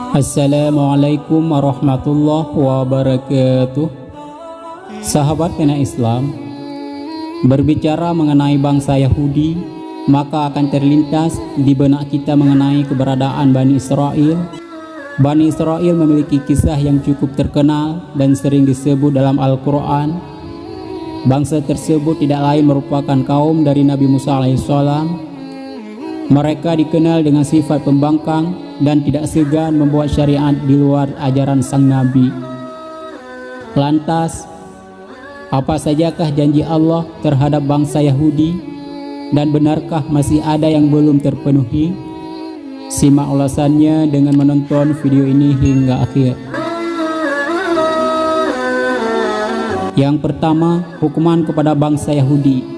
Assalamualaikum warahmatullahi wabarakatuh. Sahabat pena Islam, berbicara mengenai bangsa Yahudi, maka akan terlintas di benak kita mengenai keberadaan Bani Israel. Bani Israel memiliki kisah yang cukup terkenal dan sering disebut dalam Al-Quran. Bangsa tersebut tidak lain merupakan kaum dari Nabi Musa alaihissalam. Mereka dikenal dengan sifat pembangkang dan tidak segan membuat syariat di luar ajaran sang Nabi. Lantas, apa sajakah janji Allah terhadap bangsa Yahudi, dan benarkah masih ada yang belum terpenuhi? Simak ulasannya dengan menonton video ini hingga akhir. Yang pertama, hukuman kepada bangsa Yahudi.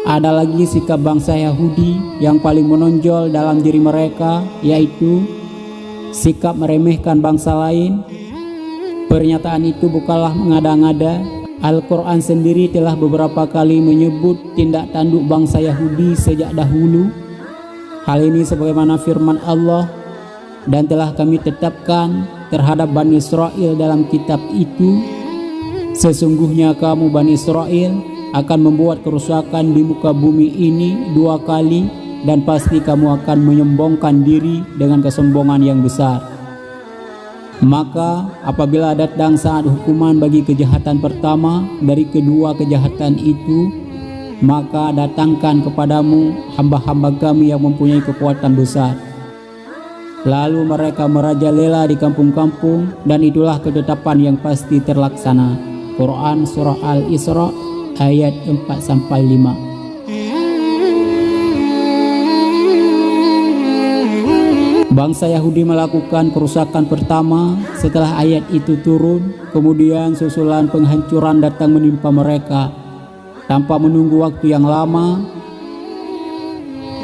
Ada lagi sikap bangsa Yahudi yang paling menonjol dalam diri mereka, yaitu sikap meremehkan bangsa lain. Pernyataan itu bukanlah mengada-ngada. Al-Quran sendiri telah beberapa kali menyebut tindak tanduk bangsa Yahudi sejak dahulu. Hal ini sebagaimana firman Allah, dan telah kami tetapkan terhadap Bani Israel dalam kitab itu, sesungguhnya kamu Bani Israel akan membuat kerusakan di muka bumi ini 2 kali, dan pasti kamu akan menyombongkan diri dengan kesombongan yang besar. Maka apabila datang saat hukuman bagi kejahatan pertama dari kedua kejahatan itu, maka datangkan kepadamu hamba-hamba kami yang mempunyai kekuatan besar. Lalu mereka merajalela di kampung-kampung, dan itulah ketetapan yang pasti terlaksana. Quran Surah Al-Isra ayat 4-5. Bangsa Yahudi melakukan kerusakan pertama setelah ayat itu turun. Kemudian susulan penghancuran datang menimpa mereka tanpa menunggu waktu yang lama.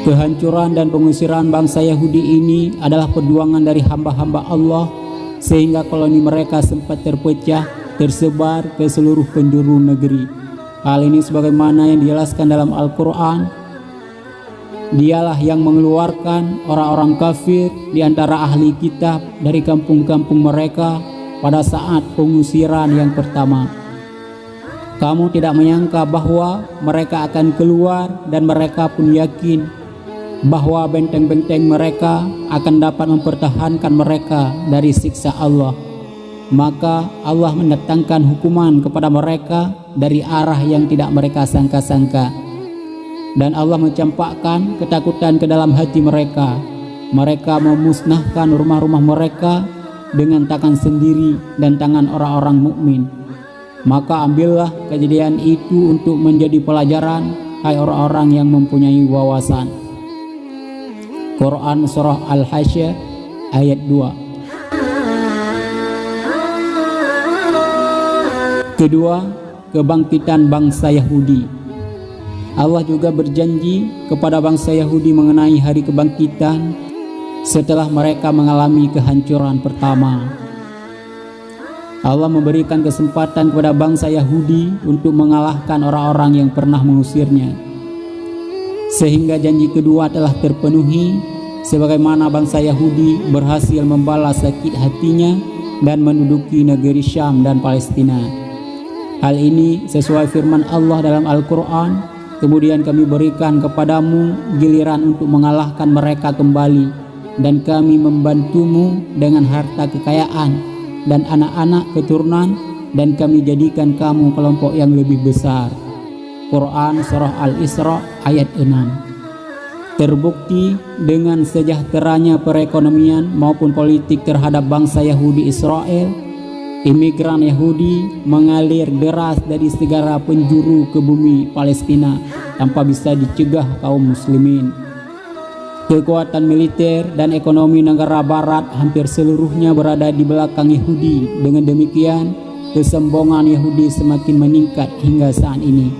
Kehancuran dan pengusiran bangsa Yahudi ini adalah perjuangan dari hamba-hamba Allah, sehingga koloni mereka sempat terpecah, tersebar ke seluruh penjuru negeri. Hal ini sebagaimana yang dijelaskan dalam Al-Quran. Dialah yang mengeluarkan orang-orang kafir di antara ahli kitab dari kampung-kampung mereka pada saat pengusiran yang pertama. Kamu tidak menyangka bahwa mereka akan keluar, dan mereka pun yakin bahwa benteng-benteng mereka akan dapat mempertahankan mereka dari siksa Allah. Maka Allah mendatangkan hukuman kepada mereka dari arah yang tidak mereka sangka-sangka. Dan Allah mencampakkan ketakutan ke dalam hati mereka. Mereka memusnahkan rumah-rumah mereka dengan tangan sendiri dan tangan orang-orang mukmin. Maka ambillah kejadian itu untuk menjadi pelajaran, hai orang-orang yang mempunyai wawasan. Quran Surah Al-Hasyr ayat 2. Kedua, kebangkitan bangsa Yahudi. Allah juga berjanji kepada bangsa Yahudi mengenai hari kebangkitan setelah mereka mengalami kehancuran pertama. Allah memberikan kesempatan kepada bangsa Yahudi untuk mengalahkan orang-orang yang pernah mengusirnya, sehingga janji kedua telah terpenuhi, sebagaimana bangsa Yahudi berhasil membalas sakit hatinya dan menduduki negeri Syam dan Palestina. Hal ini sesuai firman Allah dalam Al-Quran. Kemudian kami berikan kepadamu giliran untuk mengalahkan mereka kembali, dan kami membantumu dengan harta kekayaan dan anak-anak keturunan, dan kami jadikan kamu kelompok yang lebih besar. Quran Surah Al-Isra ayat 6. Terbukti dengan sejahteranya perekonomian maupun politik terhadap bangsa Yahudi Israel, imigran Yahudi mengalir deras dari segala penjuru ke bumi Palestina tanpa bisa dicegah kaum muslimin. Kekuatan militer dan ekonomi negara barat hampir seluruhnya berada di belakang Yahudi. Dengan demikian, kesombongan Yahudi semakin meningkat hingga saat ini.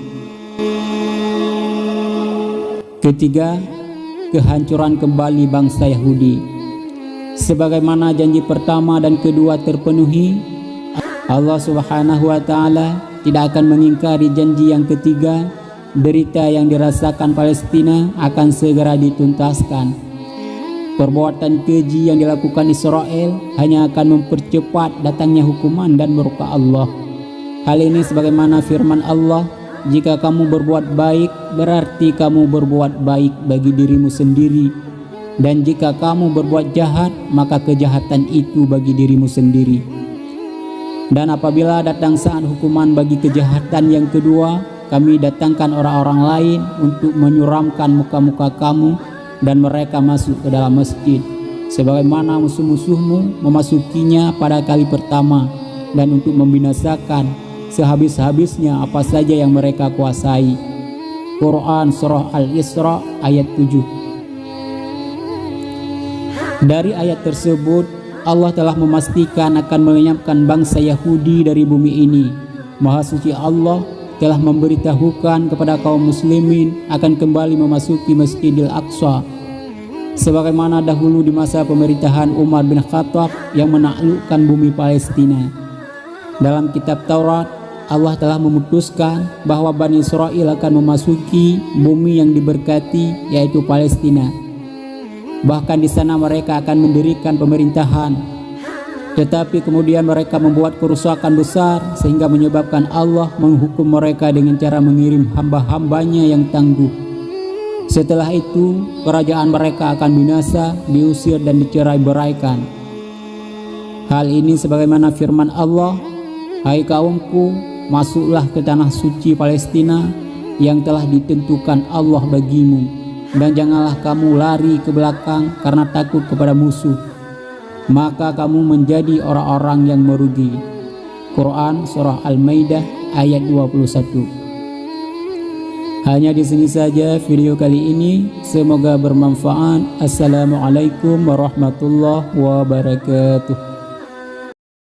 Ketiga, kehancuran kembali bangsa Yahudi. Sebagaimana janji pertama dan kedua terpenuhi, Allah Subhanahu wa Ta'ala tidak akan mengingkari janji yang ketiga. Derita yang dirasakan Palestina akan segera dituntaskan. Perbuatan keji yang dilakukan Israel hanya akan mempercepat datangnya hukuman dan murka Allah. Hal ini sebagaimana firman Allah, jika kamu berbuat baik, berarti kamu berbuat baik bagi dirimu sendiri. Dan jika kamu berbuat jahat, maka kejahatan itu bagi dirimu sendiri. Dan apabila datang saat hukuman bagi kejahatan yang kedua, kami datangkan orang-orang lain untuk menyuramkan muka-muka kamu, dan mereka masuk ke dalam masjid sebagaimana musuh-musuhmu memasukinya pada kali pertama, dan untuk membinasakan sehabis-habisnya apa saja yang mereka kuasai. Quran Surah Al-Isra ayat 7. Dari ayat tersebut Allah telah memastikan akan melenyapkan bangsa Yahudi dari bumi ini. Maha suci Allah telah memberitahukan kepada kaum muslimin akan kembali memasuki Masjidil Aqsa sebagaimana dahulu di masa pemerintahan Umar bin Khattab yang menaklukkan bumi Palestina. Dalam kitab Taurat, Allah telah memutuskan bahwa Bani Israel akan memasuki bumi yang diberkati, yaitu Palestina. Bahkan di sana mereka akan mendirikan pemerintahan. Tetapi kemudian mereka membuat kerusakan besar sehingga menyebabkan Allah menghukum mereka dengan cara mengirim hamba-hambanya yang tangguh. Setelah itu kerajaan mereka akan binasa, diusir dan dicerai-beraikan. Hal ini sebagaimana firman Allah, "Hai kaumku, masuklah ke tanah suci Palestina yang telah ditentukan Allah bagimu, dan janganlah kamu lari ke belakang karena takut kepada musuh. Maka kamu menjadi orang-orang yang merugi." Quran Surah Al-Maidah ayat 21. Hanya di sini saja video kali ini, semoga bermanfaat. Assalamualaikum warahmatullahi wabarakatuh.